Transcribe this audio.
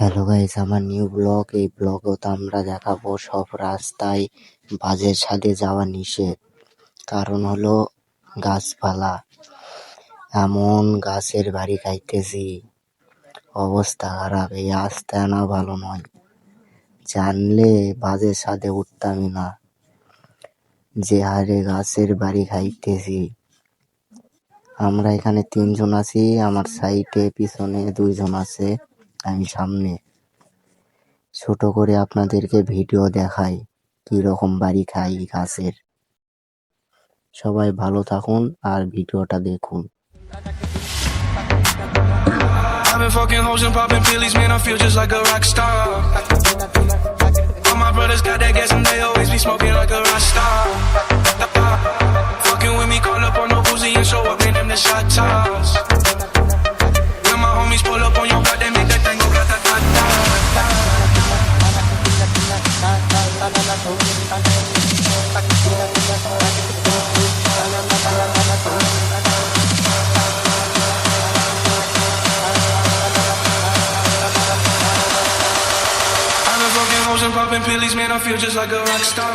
Hello guys, আমার new blog. এই ব্লগও তো আমরা দেখাবো সব রাস্তায় বাজের ছাদে যাওয়া নিষেধ। কারণ হলো গাছপালা, এমন গাছের বাড়ি খাইতেছি, অবস্থা খারাপ। এই রাস্তা না ভালো নয়, জানলে বাজের ছাদে উঠতামই না। যে হারে গাছের বাড়ি খাইতেছি। আমরা এখানে 3 জন আছি, আমার সাইডে পিছনে 2 জন আছে, আমি সামনে। ছোট করে আপনাদেরকে ভিডিও দেখাই কি রকম বাড়ি খাই গাছের। সবাই ভালো থাকুন আর ভিডিওটা দেখুন। I've been fucking hoes and popping pillies, man, I feel just like a rock star. All my brothers got that gas and they always be smoking like a rock star. Fucking with me, call up on no Uzi and show up, man, them the shot toss. When my homies pull up on your block, they make that thing go grata-ta-ta. I've been fucking hoes and popping pillies, man, I feel just like a rock star.